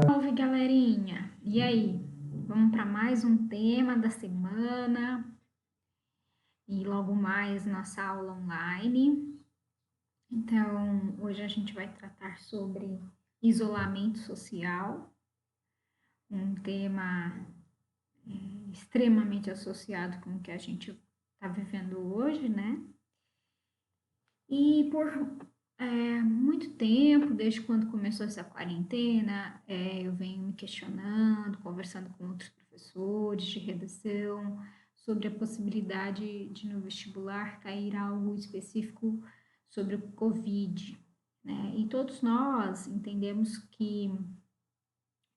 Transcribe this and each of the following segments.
Salve, galerinha! E aí? Vamos para mais um tema da semana e logo mais nossa aula online. Então, hoje a gente vai tratar sobre isolamento social, um tema extremamente associado com o que a gente está vivendo hoje, né? E por muito tempo, desde quando começou essa quarentena, eu venho me questionando, conversando com outros professores de redação sobre a possibilidade de no vestibular cair algo específico sobre o Covid, né? E todos nós entendemos que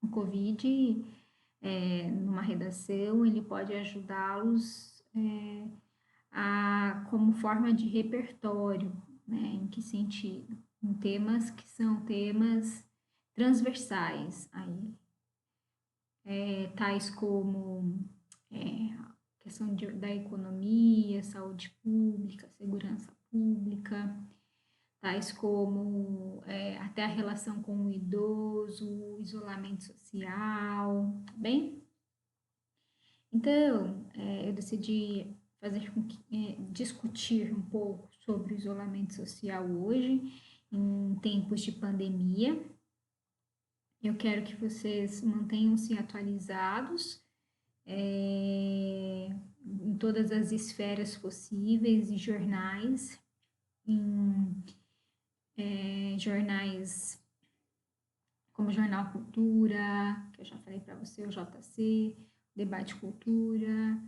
o Covid, numa redação, ele pode ajudá-los como forma de repertório, né? Em que sentido? Em temas que são temas transversais aí, tais como questão da economia, saúde pública, segurança pública, tais como até a relação com o idoso, o isolamento social, tá bem? Então, eu decidi fazer com que, discutir um pouco sobre o isolamento social hoje, em tempos de pandemia. Eu quero que vocês mantenham-se atualizados em todas as esferas possíveis e jornais, em jornais como o Jornal Cultura, que eu já falei para você, o JC, Debate Cultura,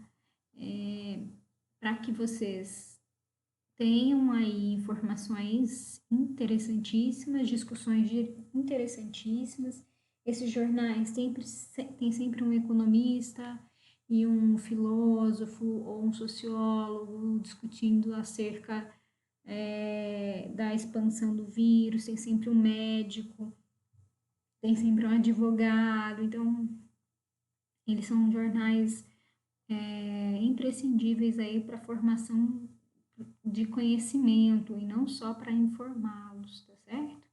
para que vocês tenham aí informações interessantíssimas, discussões interessantíssimas. Esses jornais tem sempre um economista e um filósofo ou um sociólogo discutindo acerca da expansão do vírus, tem sempre um médico, tem sempre um advogado. Então, eles são jornais imprescindíveis aí para a formação de conhecimento e não só para informá-los, tá certo?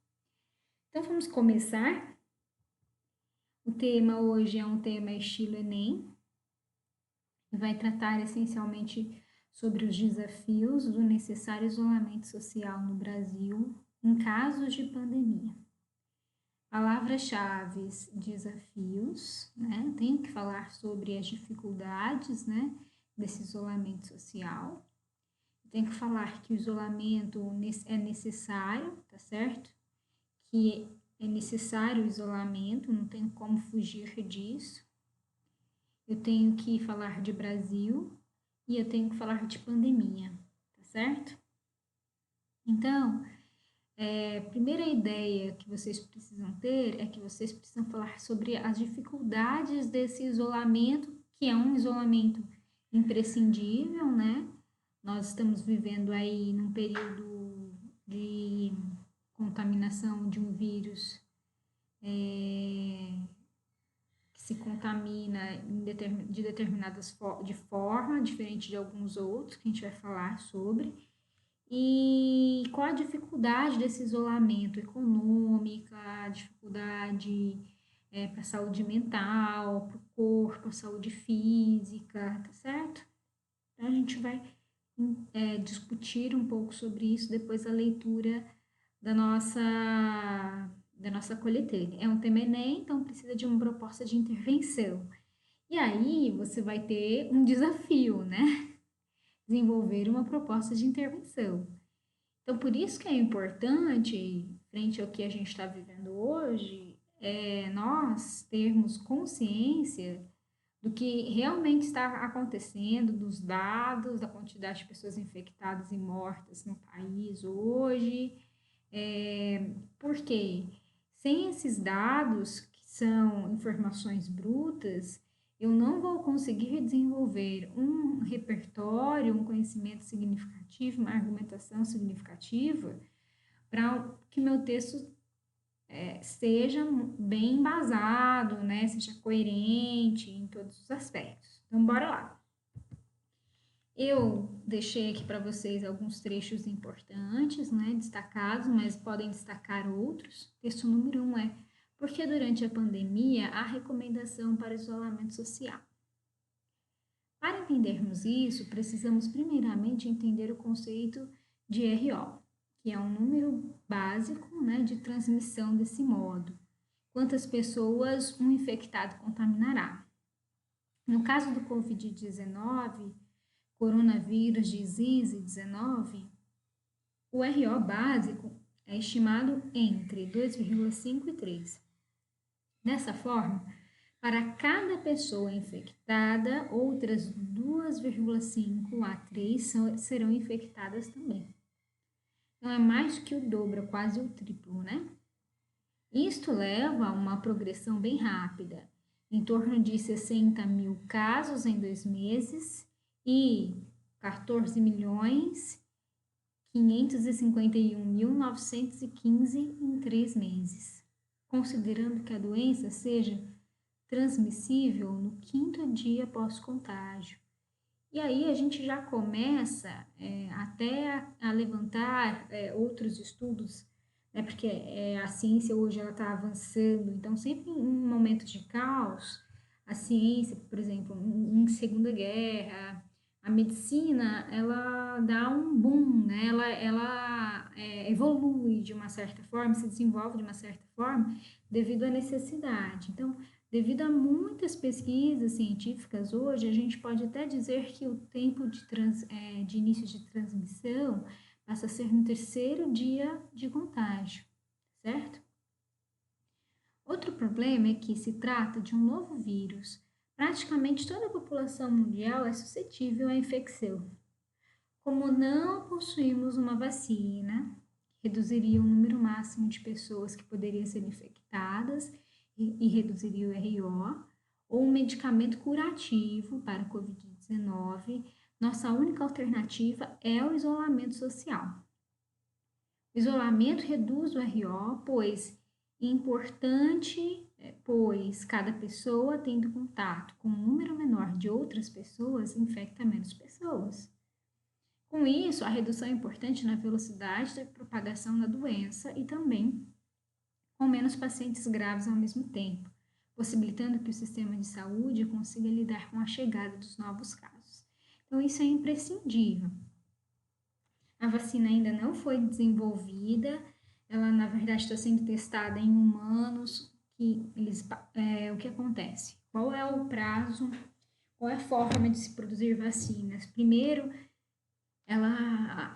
Então vamos começar. O tema hoje é um tema estilo Enem, e vai tratar essencialmente sobre os desafios do necessário isolamento social no Brasil em casos de pandemia. Palavras-chave: desafios, né? Tenho que falar sobre as dificuldades, né, desse isolamento social. Tenho que falar que o isolamento é necessário, tá certo? Que é necessário o isolamento, não tem como fugir disso. Eu tenho que falar de Brasil e eu tenho que falar de pandemia, tá certo? Então, a primeira ideia que vocês precisam ter é que vocês precisam falar sobre as dificuldades desse isolamento, que é um isolamento imprescindível, né? Nós estamos vivendo aí num período de contaminação de um vírus que se contamina de determinadas de forma, diferente de alguns outros que a gente vai falar sobre. E qual a dificuldade desse isolamento econômica, a dificuldade para a saúde mental, para o corpo, a saúde física, tá certo? Então a gente vai discutir um pouco sobre isso depois da leitura da nossa, da nossa coletânea. É um tema Enem, então precisa de uma proposta de intervenção. E aí você vai ter um desafio, né? Desenvolver uma proposta de intervenção. Então, por isso que é importante, frente ao que a gente está vivendo hoje, nós termos consciência do que realmente está acontecendo, dos dados, da quantidade de pessoas infectadas e mortas no país hoje. Porque sem esses dados, que são informações brutas, eu não vou conseguir desenvolver um repertório, um conhecimento significativo, uma argumentação significativa para que meu texto seja bem embasado, né? Seja coerente em todos os aspectos. Então, bora lá. Eu deixei aqui para vocês alguns trechos importantes, né, destacados, mas podem destacar outros. Texto número 1 é: porque durante a pandemia há recomendação para isolamento social. Para entendermos isso, precisamos primeiramente entender o conceito de RO, que é um número básico, né, de transmissão desse modo. Quantas pessoas um infectado contaminará? No caso do Covid-19, coronavírus disease 19, o RO básico é estimado entre 2,5 e 3. Dessa forma, para cada pessoa infectada, outras 2,5 a 3 serão infectadas também. Então, é mais que o dobro, quase o triplo, né? Isto leva a uma progressão bem rápida, em torno de 60 mil casos em 2 meses e 14 milhões 551.915 em 3 meses, considerando que a doença seja transmissível no 5º dia pós-contágio. E aí a gente já começa até a levantar outros estudos, né, porque a ciência hoje está avançando, então sempre em um momento de caos, a ciência, por exemplo, em Segunda Guerra, a medicina, ela dá um boom, né? Ela evolui de uma certa forma, se desenvolve de uma certa forma, devido à necessidade. Então, devido a muitas pesquisas científicas hoje, a gente pode até dizer que o tempo de início de transmissão passa a ser no 3º dia de contágio, certo? Outro problema é que se trata de um novo vírus. Praticamente toda a população mundial é suscetível à infecção. Como não possuímos uma vacina, reduziria o número máximo de pessoas que poderiam ser infectadas e reduziria o RO, ou um medicamento curativo para a Covid-19, nossa única alternativa é o isolamento social. O isolamento reduz o RO, pois cada pessoa tendo contato com um número menor de outras pessoas infecta menos pessoas. Com isso, a redução é importante na velocidade da propagação da doença e também com menos pacientes graves ao mesmo tempo, possibilitando que o sistema de saúde consiga lidar com a chegada dos novos casos. Então, isso é imprescindível. A vacina ainda não foi desenvolvida, ela na verdade está sendo testada em humanos. O que acontece? Qual é o prazo? Qual é a forma de se produzir vacinas? Primeiro,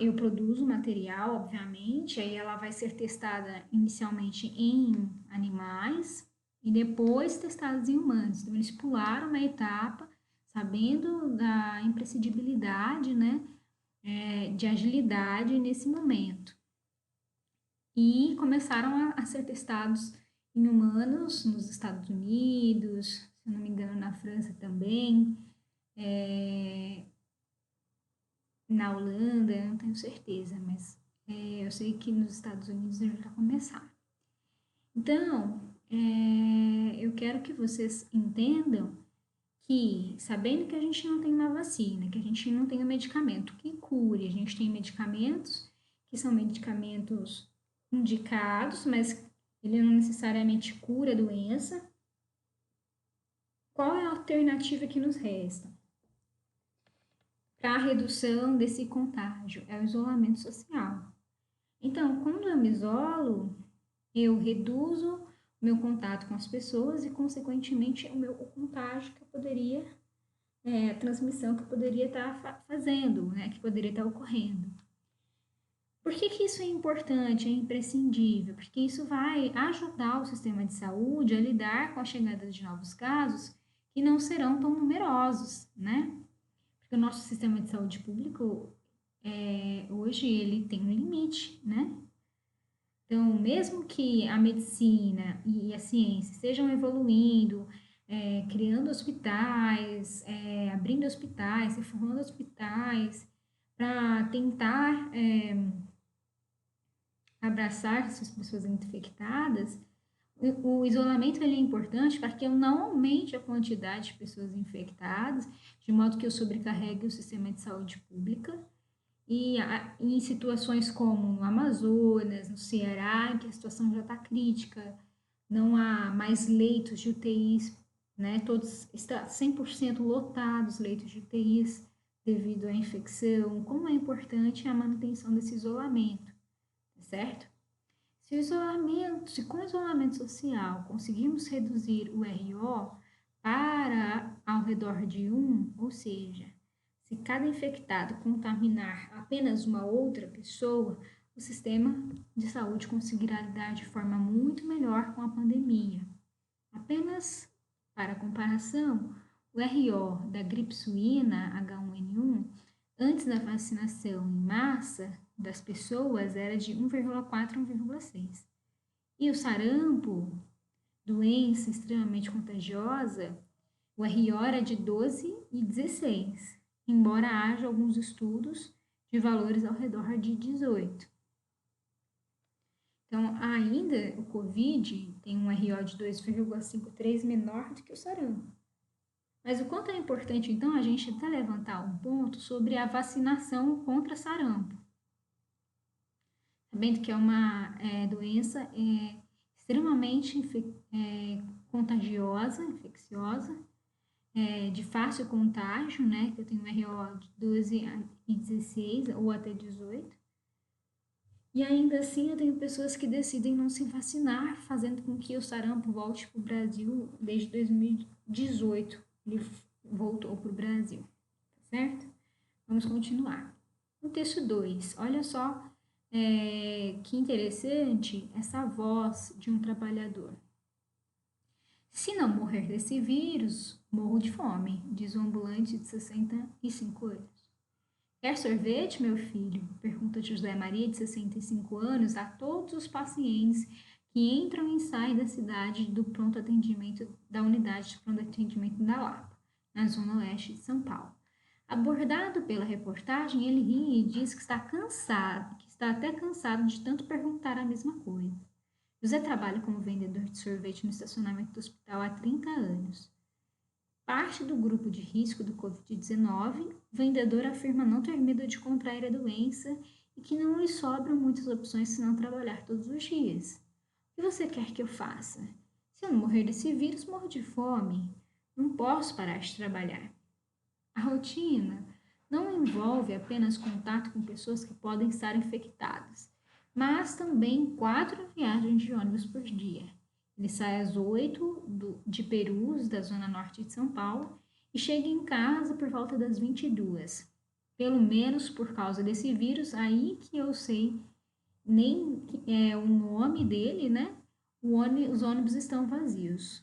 eu produzo o material, obviamente, aí ela vai ser testada inicialmente em animais e depois testada em humanos. Então, eles pularam uma etapa, sabendo da imprescindibilidade, né, de agilidade nesse momento. E começaram a ser testados em humanos nos Estados Unidos, se não me engano, na França também, na Holanda, eu não tenho certeza, mas eu sei que nos Estados Unidos já começaram. Então, eu quero que vocês entendam que, sabendo que a gente não tem uma vacina, que a gente não tem um medicamento que cure, a gente tem medicamentos que são medicamentos indicados, mas ele não necessariamente cura a doença. Qual é a alternativa que nos resta para a redução desse contágio? É o isolamento social. Então, quando eu me isolo, eu reduzo o meu contato com as pessoas e, consequentemente, o contágio que eu poderia, a transmissão que eu poderia estar fazendo, né, que poderia estar ocorrendo. Por que isso é importante, é imprescindível? Porque isso vai ajudar o sistema de saúde a lidar com a chegada de novos casos que não serão tão numerosos, né? Porque o nosso sistema de saúde público, hoje, ele tem um limite, né? Então, mesmo que a medicina e a ciência estejam evoluindo, criando hospitais, abrindo hospitais, reformando hospitais, para tentar abraçar essas pessoas infectadas, o isolamento ele é importante para que eu não aumente a quantidade de pessoas infectadas, de modo que eu sobrecarregue o sistema de saúde pública. E em situações como no Amazonas, no Ceará, em que a situação já está crítica, não há mais leitos de UTIs, né? Todos está 100% lotados leitos de UTIs devido à infecção. Como é importante a manutenção desse isolamento, certo? Se com o isolamento social conseguirmos reduzir o RO para ao redor de 1, ou seja, se cada infectado contaminar apenas uma outra pessoa, o sistema de saúde conseguirá lidar de forma muito melhor com a pandemia. Apenas para comparação, o RO da gripe suína H1N1 antes da vacinação em massa das pessoas era de 1,4 a 1,6. E o sarampo, doença extremamente contagiosa, o RO era de 12 e 16, embora haja alguns estudos de valores ao redor de 18. Então, ainda o COVID tem um RO de 2,53 menor do que o sarampo. Mas o quanto é importante, então, a gente até levantar um ponto sobre a vacinação contra sarampo. Sabendo que é uma doença extremamente contagiosa, infecciosa, de fácil contágio, né? Que eu tenho um RO de 12 e 16 ou até 18. E ainda assim eu tenho pessoas que decidem não se vacinar, fazendo com que o sarampo volte para o Brasil desde 2018. Ele voltou para o Brasil, certo? Vamos continuar. No texto 2, olha só que interessante essa voz de um trabalhador. Se não morrer desse vírus, morro de fome, diz o ambulante de 65 anos. Quer sorvete, meu filho? Pergunta José Maria, de 65 anos, a todos os pacientes que entram e saem da cidade do pronto atendimento, da unidade de pronto atendimento da Lapa, na zona oeste de São Paulo. Abordado pela reportagem, ele ri e diz que está cansado, que está até cansado de tanto perguntar a mesma coisa. José trabalha como vendedor de sorvete no estacionamento do hospital há 30 anos. Parte do grupo de risco do Covid-19, o vendedor afirma não ter medo de contrair a doença e que não lhe sobram muitas opções senão trabalhar todos os dias. O que você quer que eu faça? Se eu não morrer desse vírus, morro de fome. Não posso parar de trabalhar. A rotina não envolve apenas contato com pessoas que podem estar infectadas, mas também 4 viagens de ônibus por dia. Ele sai às 8 de Perus, da zona norte de São Paulo, e chega em casa por volta das 22. Pelo menos por causa desse vírus, aí que eu sei nem o nome dele, né? Os ônibus estão vazios.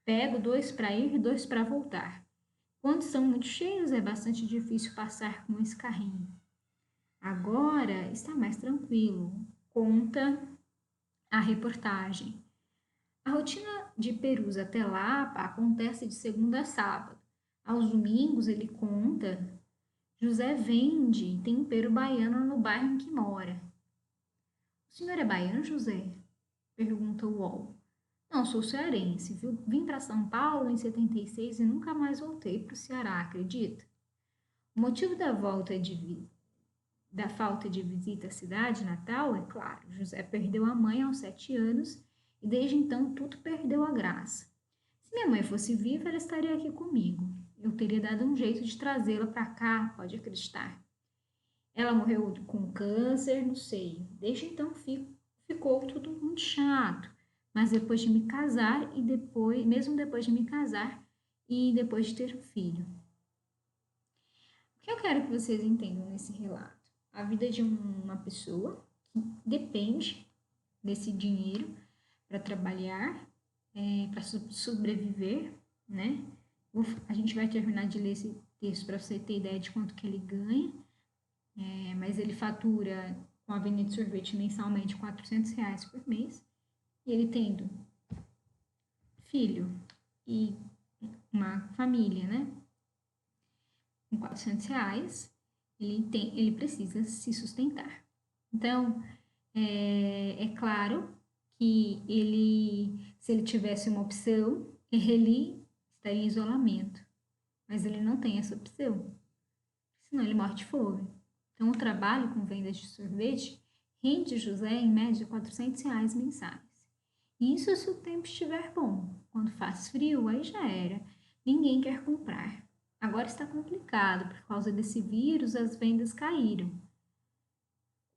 Pego 2 para ir e 2 para voltar. Quando são muito cheios, é bastante difícil passar com esse carrinho. Agora está mais tranquilo, conta a reportagem. A rotina de Perus até Lapa acontece de segunda a sábado. Aos domingos, ele conta, José vende tempero baiano no bairro em que mora. O senhor é baiano, José? Pergunta o UOL. Não, sou cearense, viu? Vim para São Paulo em 76 e nunca mais voltei para o Ceará, acredita? O motivo da falta de visita à cidade natal é claro. José perdeu a mãe aos 7 anos e desde então tudo perdeu a graça. Se minha mãe fosse viva, ela estaria aqui comigo. Eu teria dado um jeito de trazê-la para cá, pode acreditar. Ela morreu com câncer no seio. Desde então ficou tudo muito chato. Mas depois de me casar mesmo depois de me casar e depois de ter um filho. O que eu quero que vocês entendam nesse relato? A vida de uma pessoa que depende desse dinheiro para trabalhar, para sobreviver, né? A gente vai terminar de ler esse texto para você ter ideia de quanto que ele ganha, mas ele fatura com a venda de sorvete mensalmente R$400 por mês, e ele tendo filho e uma família, né? Com R$400, ele precisa se sustentar. Então, é claro que se ele tivesse uma opção, ele estaria em isolamento, mas ele não tem essa opção, senão ele morre de fome. Então, o trabalho com vendas de sorvete rende José em média R$400 mensais. Isso se o tempo estiver bom. Quando faz frio, aí já era. Ninguém quer comprar. Agora está complicado, por causa desse vírus, as vendas caíram.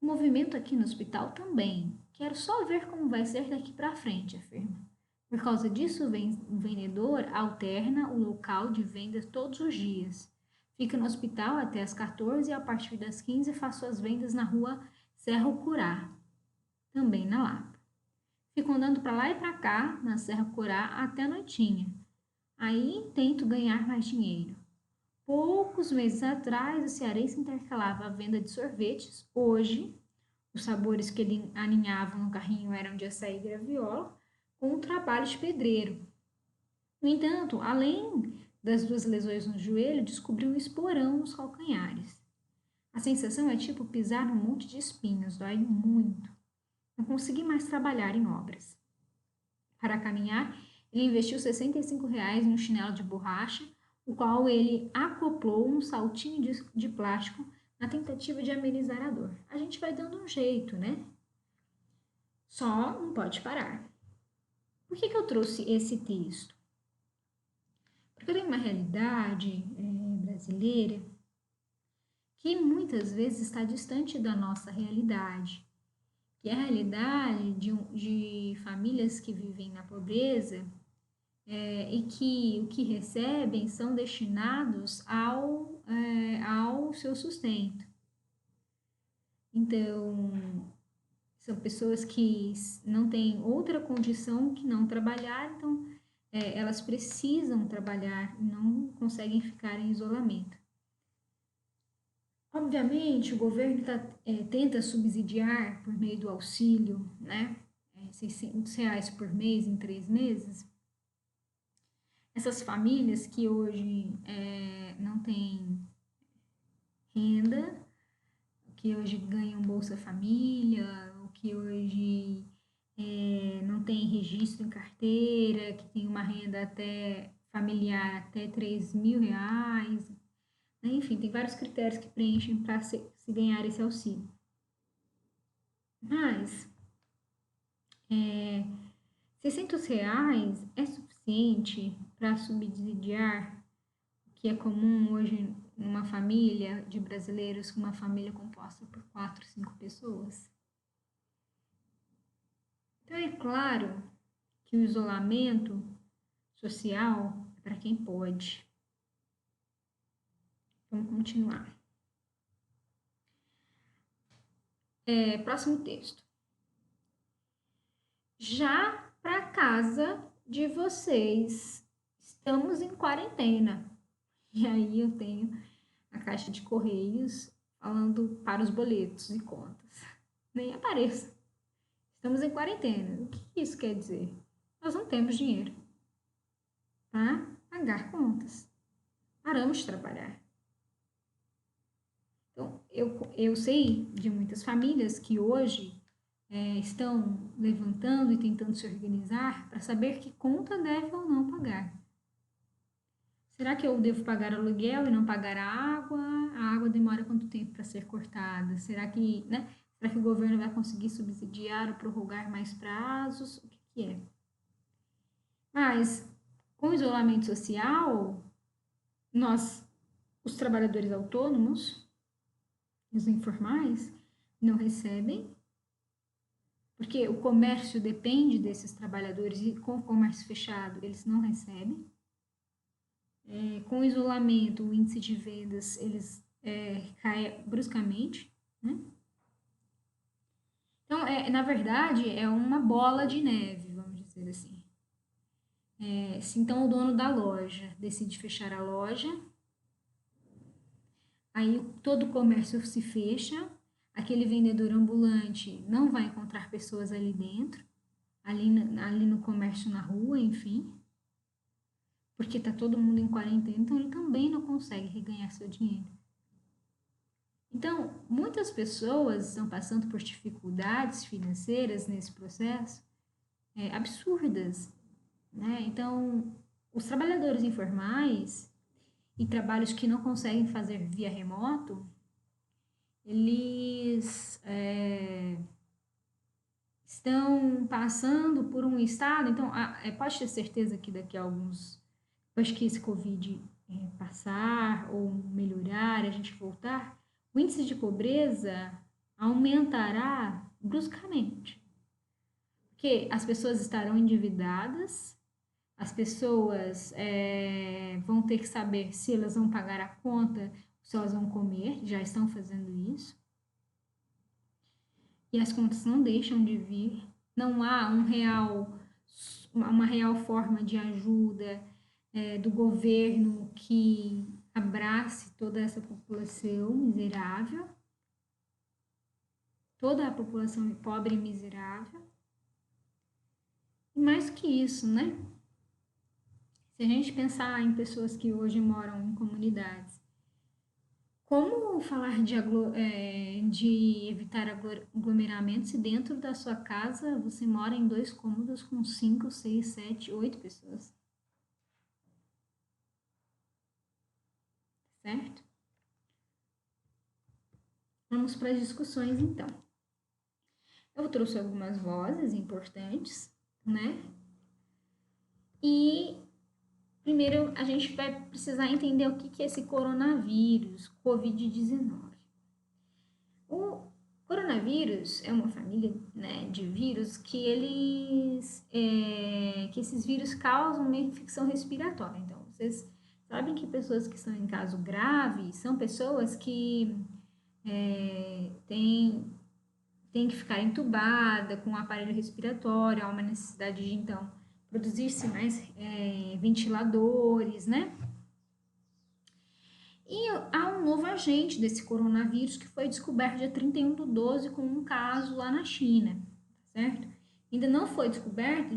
O movimento aqui no hospital também. Quero só ver como vai ser daqui para frente, afirma. Por causa disso, o vendedor alterna o local de venda todos os dias. Fica no hospital até as 14 e a partir das 15 faz suas vendas na rua Serra Curá, também na Lapa. Fico andando para lá e para cá, na Serra Curá, até a noitinha. Aí tento ganhar mais dinheiro. Poucos meses atrás, o cearense intercalava a venda de sorvetes. Hoje, os sabores que ele aninhava no carrinho eram de açaí e graviola, com um trabalho de pedreiro. No entanto, além das duas lesões no joelho, descobriu um esporão nos calcanhares. A sensação é tipo pisar num monte de espinhos, dói muito. Não consegui mais trabalhar em obras. Para caminhar, ele investiu R$ 65 em um chinelo de borracha, o qual ele acoplou um saltinho de plástico na tentativa de amenizar a dor. A gente vai dando um jeito, né? Só não pode parar. Por que eu trouxe esse texto? Porque tem uma realidade brasileira que muitas vezes está distante da nossa realidade, que é a realidade de famílias que vivem na pobreza e que o que recebem são destinados ao seu sustento. Então, são pessoas que não têm outra condição que não trabalhar, então elas precisam trabalhar e não conseguem ficar em isolamento. Obviamente, o governo tenta subsidiar por meio do auxílio, né? R$ 600 por mês em 3 meses. Essas famílias que hoje não têm renda, que hoje ganham Bolsa Família, ou que hoje não tem registro em carteira, que tem uma renda até familiar até R$ 3.000, né? Enfim, tem vários critérios que preenchem para se ganhar esse auxílio. Mas R$ 600 é suficiente para subsidiar o que é comum hoje numa família de brasileiros, uma família composta por 4, 5 pessoas? Então é claro que o isolamento social é para quem pode. Vamos continuar. Próximo texto. Já para casa de vocês, estamos em quarentena. E aí eu tenho a caixa de correios falando para os boletos e contas. Nem apareça. Estamos em quarentena. O que isso quer dizer? Nós não temos dinheiro para pagar contas. Paramos de trabalhar. Então, eu sei de muitas famílias que hoje estão levantando e tentando se organizar para saber que conta deve ou não pagar. Será que eu devo pagar aluguel e não pagar a água? A água demora quanto tempo para ser cortada? Será que o governo vai conseguir subsidiar ou prorrogar mais prazos? O que é? Mas, com o isolamento social, nós, os trabalhadores autônomos, os informais, não recebem, porque o comércio depende desses trabalhadores e com o comércio fechado eles não recebem. Com o isolamento, o índice de vendas eles cai bruscamente, né? Então, na verdade, é uma bola de neve, vamos dizer assim. Se então o dono da loja decide fechar a loja, aí todo o comércio se fecha, aquele vendedor ambulante não vai encontrar pessoas ali dentro, ali no comércio na rua, enfim, porque está todo mundo em quarentena, então ele também não consegue reganhar seu dinheiro. Então, muitas pessoas estão passando por dificuldades financeiras nesse processo absurdas, né? Então, os trabalhadores informais e trabalhos que não conseguem fazer via remoto, eles estão passando por um estado, então pode ter certeza que daqui a depois que esse Covid passar ou melhorar, a gente voltar, o índice de pobreza aumentará bruscamente, porque as pessoas estarão endividadas, as pessoas vão ter que saber se elas vão pagar a conta, se elas vão comer, já estão fazendo isso. E as contas não deixam de vir. Não há uma real forma de ajuda do governo que abrace toda essa população miserável, toda a população pobre e miserável. E mais que isso, né? Se a gente pensar em pessoas que hoje moram em comunidades, como falar de evitar aglomeramentos se dentro da sua casa você mora em 2 cômodos com 5, 6, 7, 8 pessoas? Certo? Vamos para as discussões então. Eu trouxe algumas vozes importantes, né? E primeiro a gente vai precisar entender o que é esse coronavírus, Covid-19. O coronavírus é uma família, né, de vírus que que esses vírus causam uma infecção respiratória. Então, vocês sabem que pessoas que estão em caso grave são pessoas que têm que ficar entubada com um aparelho respiratório, há uma necessidade de, então, produzir-se mais ventiladores, né? E há um novo agente desse coronavírus que foi descoberto dia 31/12 com um caso lá na China, certo? Ainda não foi descoberto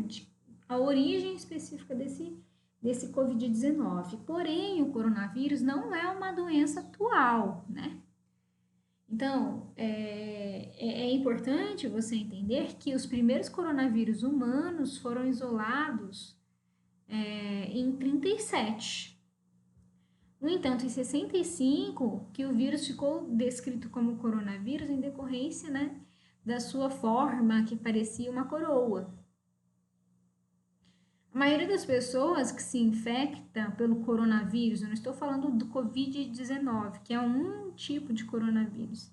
a origem específica desse Covid-19. Porém, o coronavírus não é uma doença atual, né? Então, é importante você entender que os primeiros coronavírus humanos foram isolados em 37. No entanto, em 65, que o vírus ficou descrito como coronavírus em decorrência, né, da sua forma que parecia uma coroa. A maioria das pessoas que se infectam pelo coronavírus, eu não estou falando do Covid-19, que é um tipo de coronavírus.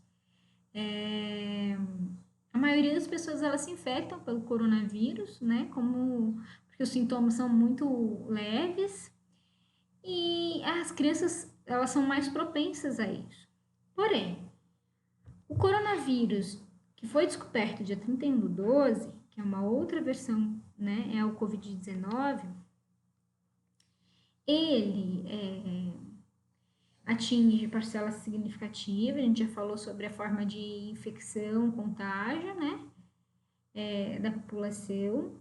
A maioria das pessoas elas se infectam pelo coronavírus, né, porque os sintomas são muito leves. E as crianças, elas são mais propensas a isso. Porém, o coronavírus, que foi descoberto dia 31/12, que é uma outra versão, né, é o Covid-19, ele atinge parcela significativa, a gente já falou sobre a forma de infecção, contágio, né, da população.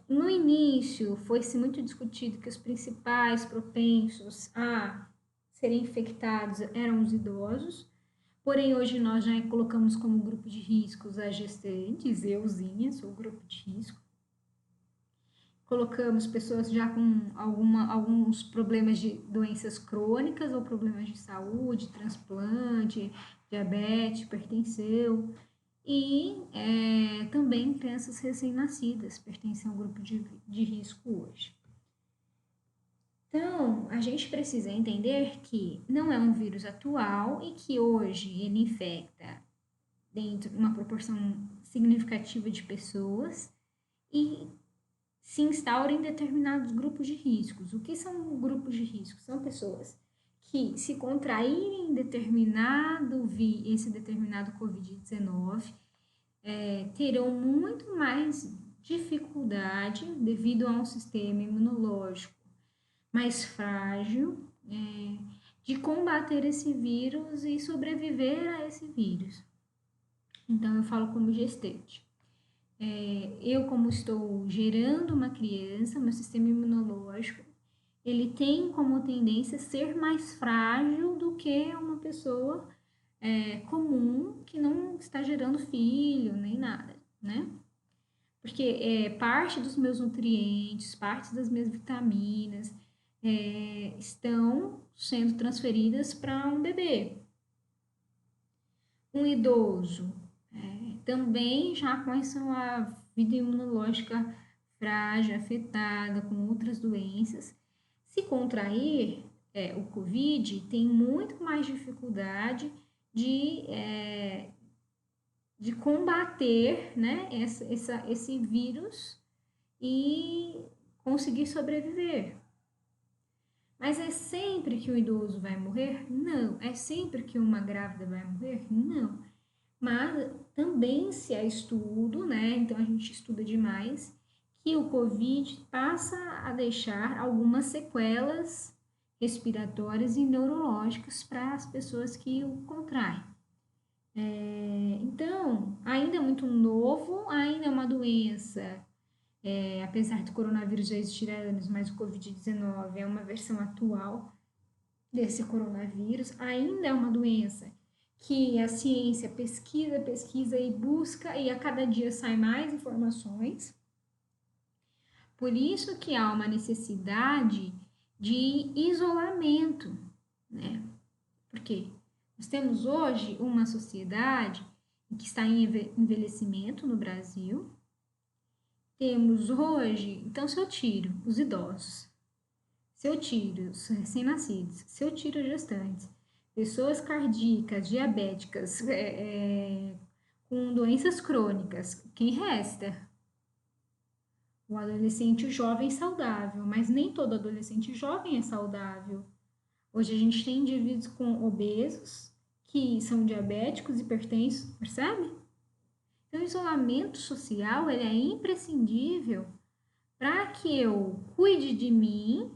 No início, foi-se muito discutido que os principais propensos a serem infectados eram os idosos, porém hoje nós já colocamos como grupo de riscos as gestantes, euzinha, sou grupo de risco. Colocamos pessoas já com alguns problemas de doenças crônicas ou problemas de saúde, transplante, diabetes, hipertensão. E também crianças recém-nascidas pertencem ao grupo de risco hoje. Então, a gente precisa entender que não é um vírus atual e que hoje ele infecta dentro de uma proporção significativa de pessoas e se instaura em determinados grupos de riscos. O que são grupos de risco? São pessoas que, se contraírem esse determinado Covid-19, terão muito mais dificuldade devido a um sistema imunológico mais frágil de combater esse vírus e sobreviver a esse vírus. Então, eu falo como gestante. Eu, como estou gerando uma criança, meu sistema imunológico, ele tem como tendência ser mais frágil do que uma pessoa comum que não está gerando filho, nem nada, né? Porque parte dos meus nutrientes, parte das minhas vitaminas estão sendo transferidas para um bebê. Um idoso, Também já com a vida imunológica frágil, afetada, com outras doenças. Se contrair o Covid, tem muito mais dificuldade de combater, né, esse vírus e conseguir sobreviver. Mas é sempre que o idoso vai morrer? Não. É sempre que uma grávida vai morrer? Não. Mas também se há estudo, né? Então a gente estuda demais, que o Covid passa a deixar algumas sequelas respiratórias e neurológicas para as pessoas que o contraem. Então, ainda é muito novo, ainda é uma doença, apesar do coronavírus já existir há anos, mas o Covid-19 é uma versão atual desse coronavírus, ainda é uma doença que a ciência pesquisa e busca, e a cada dia sai mais informações. Por isso que há uma necessidade de isolamento, né? Porque nós temos hoje uma sociedade que está em envelhecimento no Brasil. Temos hoje, então se eu tiro os idosos, se eu tiro os recém-nascidos, se eu tiro as gestantes, pessoas cardíacas, diabéticas, com doenças crônicas, quem resta? O adolescente jovem saudável, mas nem todo adolescente jovem é saudável. Hoje a gente tem indivíduos com obesos, que são diabéticos, hipertensos, percebe? Então, o isolamento social ele é imprescindível para que eu cuide de mim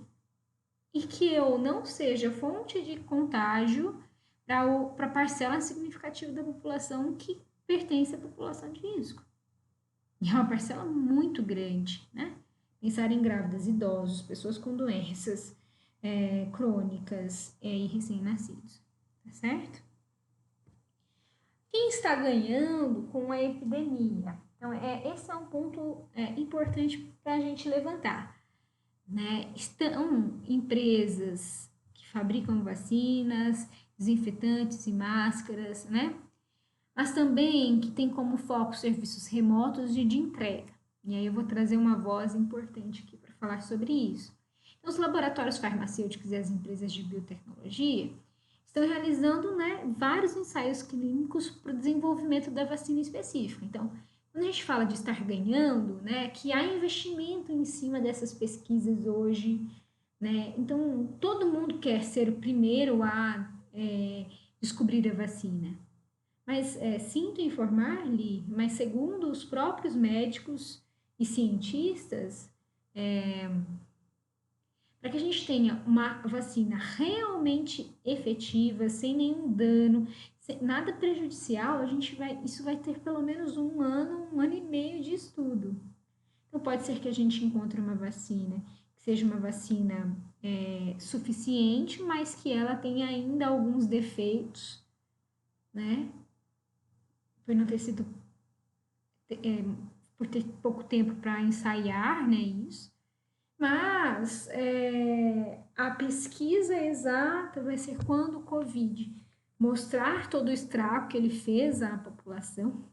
e que eu não seja fonte de contágio para a parcela significativa da população que pertence à população de risco. E é uma parcela muito grande, né? Pensar em grávidas, idosos, pessoas com doenças crônicas e recém-nascidos, tá certo? Quem está ganhando com a epidemia? Então, esse é um ponto importante para a gente levantar. Né? Estão empresas que fabricam vacinas, desinfetantes e máscaras, né? Mas também que tem como foco serviços remotos e de entrega. E aí eu vou trazer uma voz importante aqui para falar sobre isso. Então, os laboratórios farmacêuticos e as empresas de biotecnologia estão realizando, né, vários ensaios clínicos para o desenvolvimento da vacina específica. Então, quando a gente fala de estar ganhando, né, que há investimento em cima dessas pesquisas hoje, né? Então, todo mundo quer ser o primeiro a descobrir a vacina. Mas sinto informar-lhe, mas segundo os próprios médicos e cientistas, para que a gente tenha uma vacina realmente efetiva, sem nenhum dano, sem nada prejudicial, isso vai ter pelo menos um ano e meio de estudo. Então, pode ser que a gente encontre uma vacina que seja uma vacina suficiente, mas que ela tenha ainda alguns defeitos, né? Por não ter sido, por ter pouco tempo para ensaiar, né, isso. Mas a pesquisa exata vai ser quando o Covid mostrar todo o estrago que ele fez à população.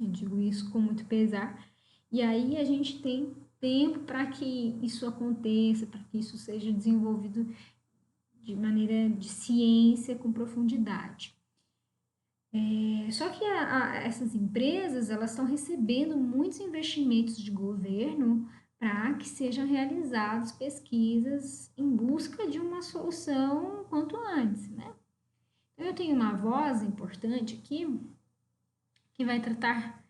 Eu digo isso com muito pesar. E aí a gente tem tempo para que isso aconteça, para que isso seja desenvolvido de maneira de ciência com profundidade. Só que essas empresas elas estão recebendo muitos investimentos de governo para que sejam realizadas pesquisas em busca de uma solução quanto antes, né? Então, eu tenho uma voz importante aqui que vai tratar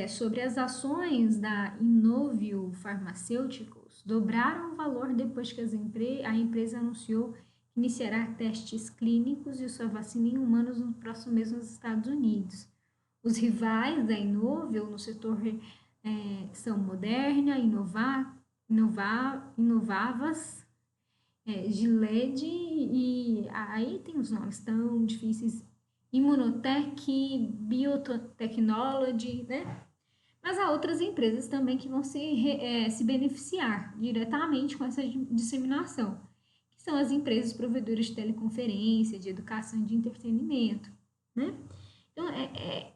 sobre as ações da Inovio Pharmaceuticals dobraram o valor depois que a empresa anunciou que iniciará testes clínicos de sua vacina em humanos no próximo mês nos Estados Unidos. Os rivais da Inovio no setor são Moderna, Inovavas, Gilead e aí tem os nomes tão difíceis, Immunotech, Biotechnology, né? Mas há outras empresas também que vão se beneficiar diretamente com essa disseminação, que são as empresas provedoras de teleconferência, de educação e de entretenimento, né? Então,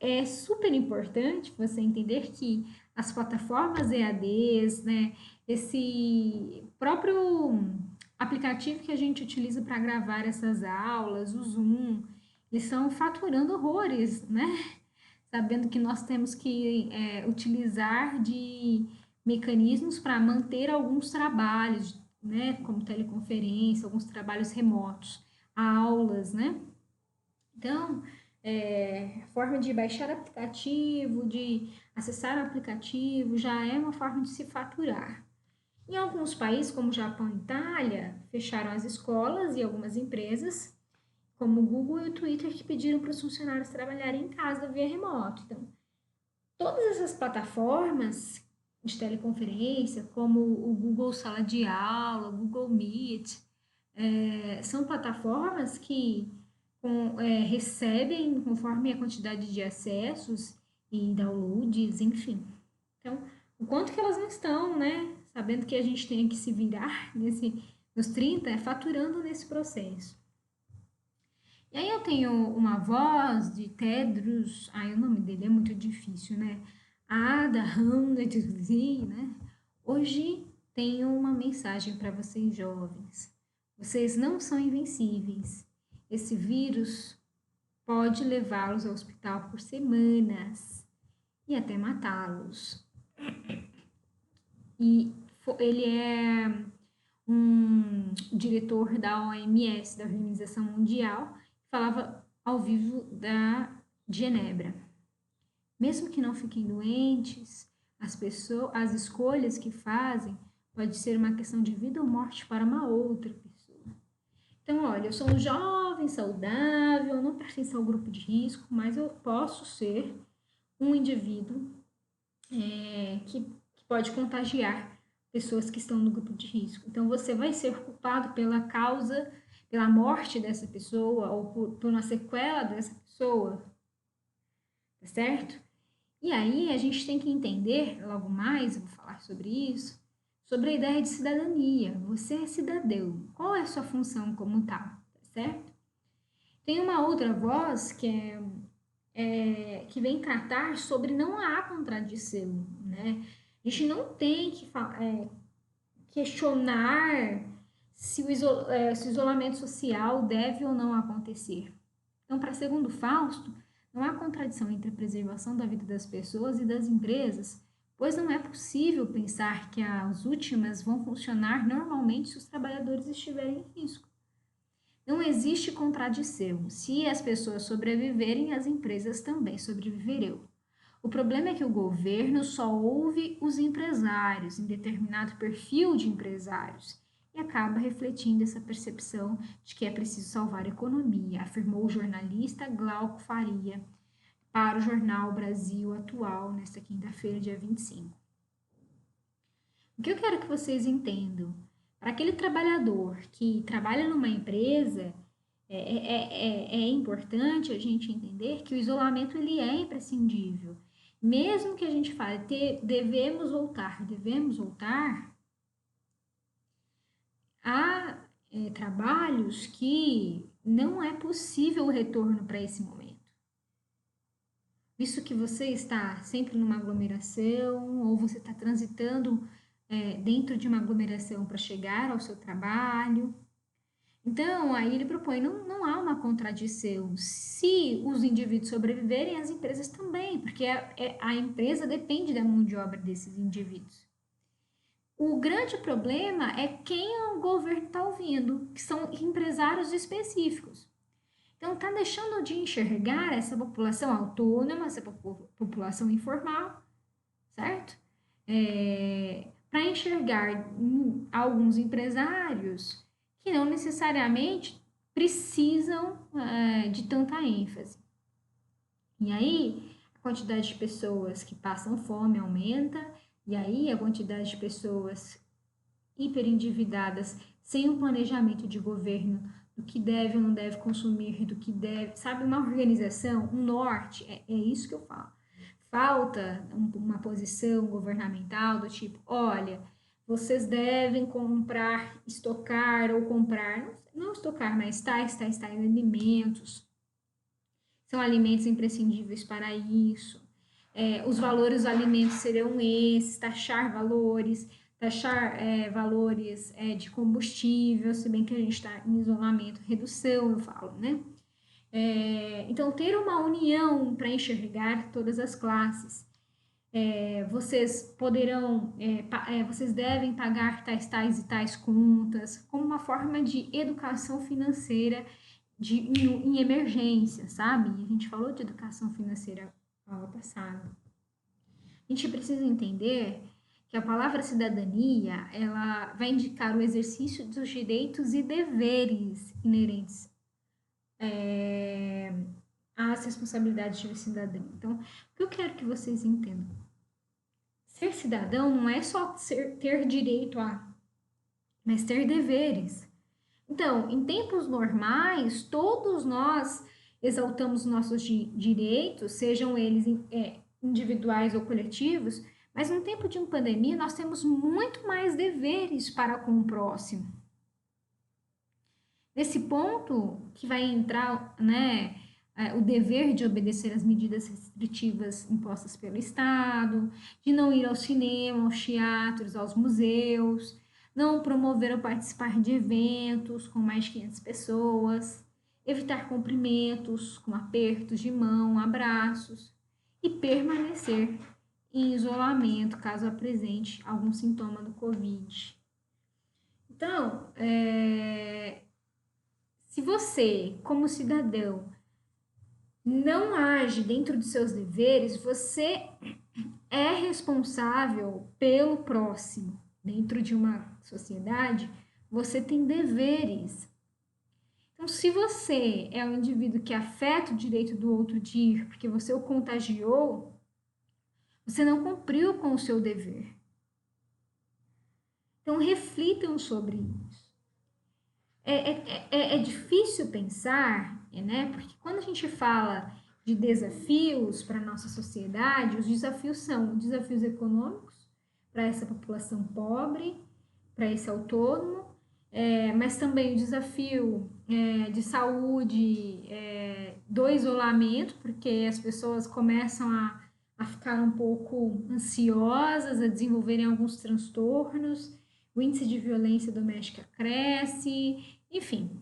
é super importante você entender que as plataformas EADs, né, esse próprio aplicativo que a gente utiliza para gravar essas aulas, o Zoom, eles estão faturando horrores, né? Sabendo que nós temos que utilizar de mecanismos para manter alguns trabalhos, né, como teleconferência, alguns trabalhos remotos, aulas, né? Então, a forma de baixar aplicativo, de acessar o aplicativo, já é uma forma de se faturar. Em alguns países, como Japão e Itália, fecharam as escolas e algumas empresas, como o Google e o Twitter, que pediram para os funcionários trabalharem em casa via remoto. Então, todas essas plataformas de teleconferência, como o Google Sala de Aula, o Google Meet, são plataformas que recebem conforme a quantidade de acessos e downloads, enfim. Então, o quanto que elas não estão, né? Sabendo que a gente tem que se virar nos 30, faturando nesse processo. E aí eu tenho uma voz de Tedros, o nome dele é muito difícil, né? Adhanom, né? Hoje tenho uma mensagem para vocês jovens. Vocês não são invencíveis. Esse vírus pode levá-los ao hospital por semanas e até matá-los. E ele é um diretor da OMS, da Organização Mundial, falava ao vivo de Genebra. Mesmo que não fiquem doentes, as escolhas que fazem pode ser uma questão de vida ou morte para uma outra pessoa. Então, olha, eu sou um jovem, saudável, não pertenço ao grupo de risco, mas eu posso ser um indivíduo que pode contagiar pessoas que estão no grupo de risco. Então, você vai ser culpado pela causa, pela morte dessa pessoa ou por uma sequela dessa pessoa, tá certo? E aí, a gente tem que entender, logo mais, eu vou falar sobre isso, sobre a ideia de cidadania. Você é cidadão. Qual é a sua função como tal, tá certo? Tem uma outra voz que vem tratar sobre não há contradição, né? A gente não tem que questionar se o isolamento social deve ou não acontecer. Então, para segundo Fausto, não há contradição entre a preservação da vida das pessoas e das empresas, pois não é possível pensar que as últimas vão funcionar normalmente se os trabalhadores estiverem em risco. Não existe contradição. Se as pessoas sobreviverem, as empresas também sobreviverão. O problema é que o governo só ouve os empresários, em determinado perfil de empresários, e acaba refletindo essa percepção de que é preciso salvar a economia, afirmou o jornalista Glauco Faria para o jornal Brasil Atual, nesta quinta-feira, dia 25. O que eu quero que vocês entendam? Para aquele trabalhador que trabalha numa empresa, é importante a gente entender que o isolamento ele é imprescindível. Mesmo que a gente fale, devemos voltar, há trabalhos que não é possível o retorno para esse momento. Visto que você está sempre numa aglomeração ou você está transitando dentro de uma aglomeração para chegar ao seu trabalho. Então, aí ele propõe, não há uma contradição. Se os indivíduos sobreviverem, as empresas também, porque a empresa depende da mão de obra desses indivíduos. O grande problema é quem o governo está ouvindo, que são empresários específicos. Então, está deixando de enxergar essa população autônoma, essa população informal, certo? Para enxergar alguns empresários que não necessariamente precisam de tanta ênfase. E aí, a quantidade de pessoas que passam fome aumenta, e aí a quantidade de pessoas hiperendividadas sem um planejamento de governo do que deve ou não deve consumir, do que deve, sabe, uma organização, um norte, é isso que eu falo. Falta uma posição governamental do tipo, olha, vocês devem comprar, estocar ou comprar, não estocar, mas tais alimentos. são alimentos imprescindíveis para isso. Os valores dos alimentos serão esses, taxar valores de combustível, se bem que a gente está em isolamento, redução, eu falo, né? Então, ter uma união para enxergar todas as classes. Vocês vocês devem pagar tais e tais contas, como uma forma de educação financeira em emergência, sabe? A gente falou de educação financeira na aula passada. A gente precisa entender que a palavra cidadania, ela vai indicar o exercício dos direitos e deveres inerentes às responsabilidades de cidadão. Então, o que eu quero que vocês entendam? Ser cidadão não é só ter direito a, mas ter deveres. Então, em tempos normais, todos nós exaltamos nossos direitos, sejam eles individuais ou coletivos, mas no tempo de uma pandemia nós temos muito mais deveres para com o próximo. Nesse ponto que vai entrar, né, o dever de obedecer às medidas restritivas impostas pelo Estado, de não ir ao cinema, aos teatros, aos museus, não promover ou participar de eventos com mais de 500 pessoas, evitar cumprimentos com apertos de mão, abraços e permanecer em isolamento caso apresente algum sintoma do Covid. Então, se você, como cidadão, não age dentro dos seus deveres, você é responsável pelo próximo. Dentro de uma sociedade, você tem deveres. Então, se você é um indivíduo que afeta o direito do outro de ir, porque você o contagiou, você não cumpriu com o seu dever. Então, reflitam sobre isso. É difícil pensar, né? Porque quando a gente fala de desafios para a nossa sociedade, os desafios são desafios econômicos para essa população pobre, para esse autônomo, mas também o desafio de saúde, do isolamento, porque as pessoas começam a ficar um pouco ansiosas, a desenvolverem alguns transtornos, o índice de violência doméstica cresce, enfim,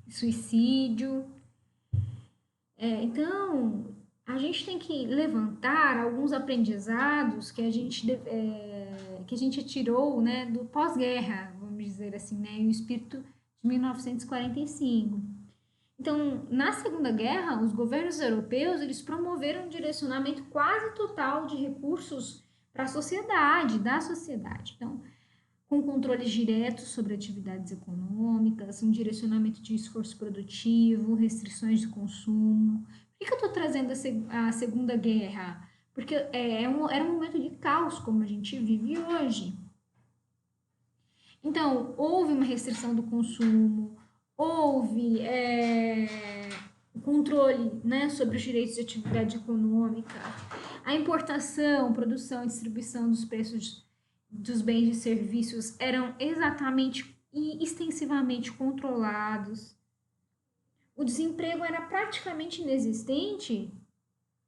suicídio. Então, a gente tem que levantar alguns aprendizados que a gente tirou, né, do pós-guerra, vamos dizer assim, né, o espírito de 1945. Então, na Segunda Guerra, os governos europeus eles promoveram um direcionamento quase total de recursos para a sociedade, da sociedade. Então, com controles diretos sobre atividades econômicas, um direcionamento de esforço produtivo, restrições de consumo. Por que eu estou trazendo a Segunda Guerra? Porque era um momento de caos, como a gente vive hoje. Então, houve uma restrição do consumo, houve controle, né, sobre os direitos de atividade econômica, a importação, produção e distribuição dos preços dos bens e serviços eram exatamente e extensivamente controlados. O desemprego era praticamente inexistente,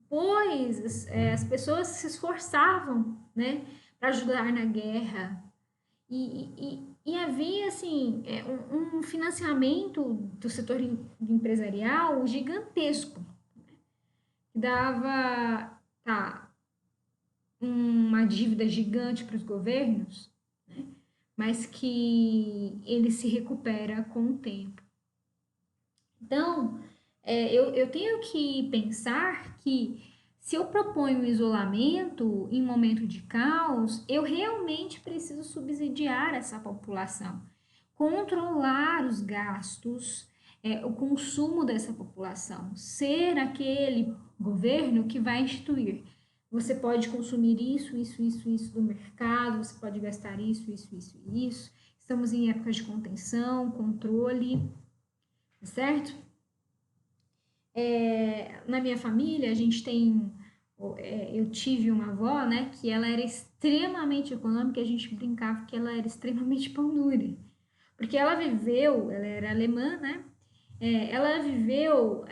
pois as pessoas se esforçavam, né, para ajudar na guerra. E havia, assim, um financiamento do setor empresarial gigantesco, que dava uma dívida gigante para os governos, né? Mas que ele se recupera com o tempo. Então, eu tenho que pensar que se eu proponho um isolamento em momento de caos, eu realmente preciso subsidiar essa população, controlar os gastos, o consumo dessa população, ser aquele governo que vai instituir. Você pode consumir isso do mercado, você pode gastar isso. Estamos em época de contenção, controle, certo? Na minha família, a gente tem... eu tive uma avó, né, que ela era extremamente econômica, a gente brincava que ela era extremamente pão dura. Porque ela era alemã, né? ela viveu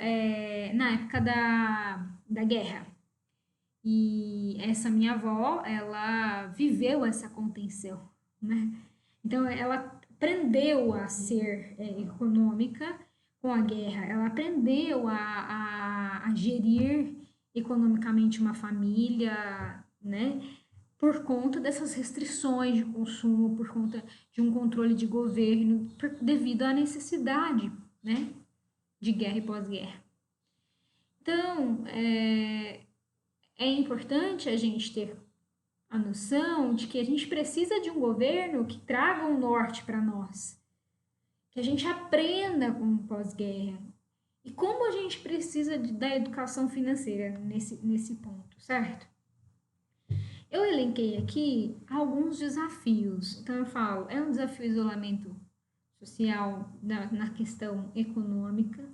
na época da guerra. E essa minha avó, ela viveu essa contenção, né? Então, ela aprendeu a ser econômica com a guerra, ela aprendeu a gerir economicamente uma família, né? Por conta dessas restrições de consumo, por conta de um controle de governo, devido à necessidade, né? De guerra e pós-guerra. Então, é importante a gente ter a noção de que a gente precisa de um governo que traga um norte para nós, que a gente aprenda com o pós-guerra. E como a gente precisa da educação financeira nesse ponto, certo? Eu elenquei aqui alguns desafios. Então, eu falo, é um desafio isolamento social na questão econômica,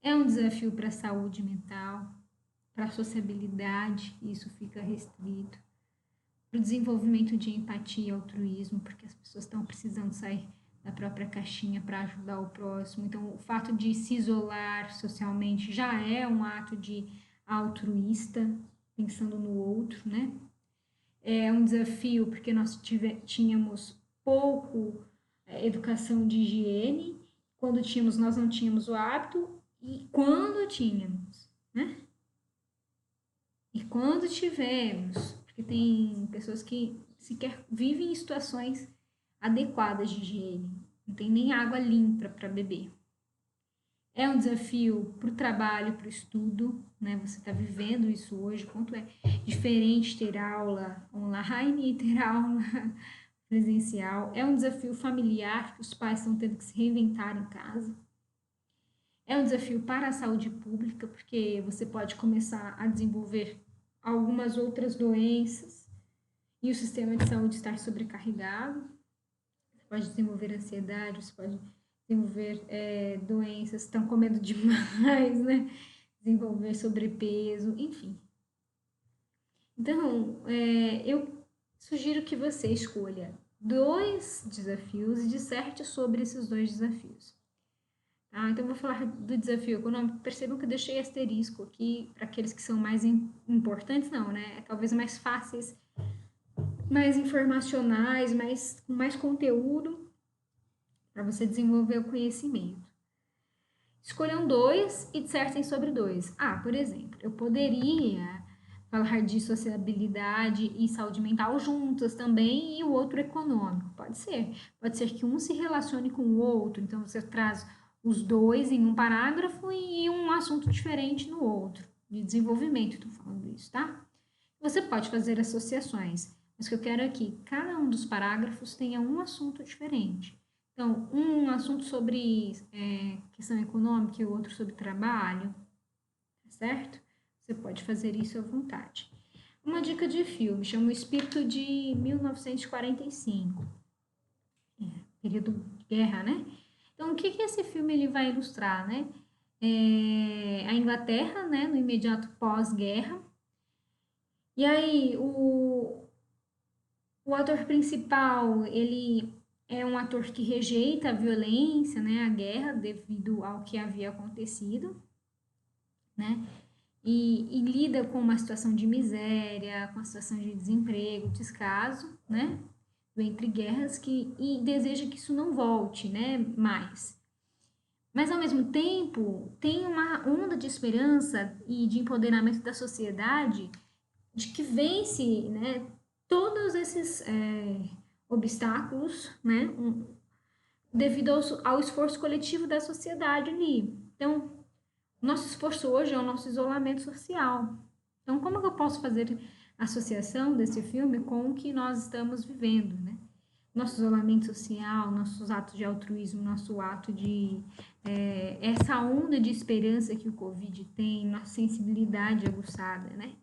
é um desafio para a saúde mental, para a sociabilidade, isso fica restrito, para o desenvolvimento de empatia e altruísmo, porque as pessoas estão precisando sair da própria caixinha para ajudar o próximo. Então, o fato de se isolar socialmente já é um ato de altruísta, pensando no outro, né? É um desafio porque nós tínhamos pouco educação de higiene, quando tínhamos, nós não tínhamos o hábito, e quando tínhamos, né? E quando tivemos, porque tem pessoas que sequer vivem em situações adequadas de higiene, não tem nem água limpa para beber. É um desafio para o trabalho, para o estudo, né? Você está vivendo isso hoje, quanto é diferente ter aula online e ter aula presencial. É um desafio familiar, que os pais estão tendo que se reinventar em casa. É um desafio para a saúde pública, porque você pode começar a desenvolver algumas outras doenças e o sistema de saúde estar sobrecarregado. Você pode desenvolver ansiedade, você pode desenvolver doenças, estão comendo demais, né? Desenvolver sobrepeso, enfim. Então, eu sugiro que você escolha 2 desafios e disserte sobre esses 2 desafios. Tá? Então, eu vou falar do desafio econômico. Percebam que eu deixei asterisco aqui para aqueles que são mais importantes, não, né? Talvez mais fáceis, mais informacionais, com mais conteúdo para você desenvolver o conhecimento. Escolham 2 e dissertem sobre 2. Por exemplo, eu poderia falar de sociabilidade e saúde mental juntas também e o outro econômico. Pode ser. Pode ser que um se relacione com o outro, então você traz os 2 em um parágrafo e um assunto diferente no outro, de desenvolvimento, estou falando isso, tá? Você pode fazer associações, mas o que eu quero é que cada um dos parágrafos tenha um assunto diferente. Então, um assunto sobre questão econômica e o outro sobre trabalho, certo? Você pode fazer isso à vontade. Uma dica de filme, chama O Espírito de 1945. Período de guerra, né? Então, o que esse filme ele vai ilustrar, né? A Inglaterra, né, no imediato pós-guerra. E aí, o ator principal, ele é um ator que rejeita a violência, né, a guerra, devido ao que havia acontecido, né? E lida com uma situação de miséria, com a situação de desemprego, descaso, né? Entre guerras, e deseja que isso não volte, né, mais. Mas, ao mesmo tempo, tem uma onda de esperança e de empoderamento da sociedade de que vence, né, todos esses obstáculos, né, devido ao esforço coletivo da sociedade ali. Então, nosso esforço hoje é o nosso isolamento social. Então, como que eu posso fazer associação desse filme com o que nós estamos vivendo, né? Nosso isolamento social, nossos atos de altruísmo, nosso ato de essa onda de esperança que o Covid tem, nossa sensibilidade aguçada, né?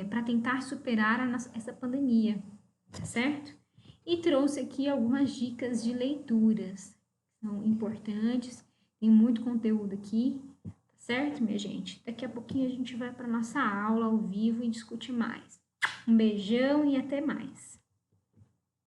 Para tentar superar essa pandemia, tá certo? E trouxe aqui algumas dicas de leituras, são importantes, tem muito conteúdo aqui, tá certo, minha gente? Daqui a pouquinho a gente vai para nossa aula ao vivo e discute mais. Um beijão e até mais!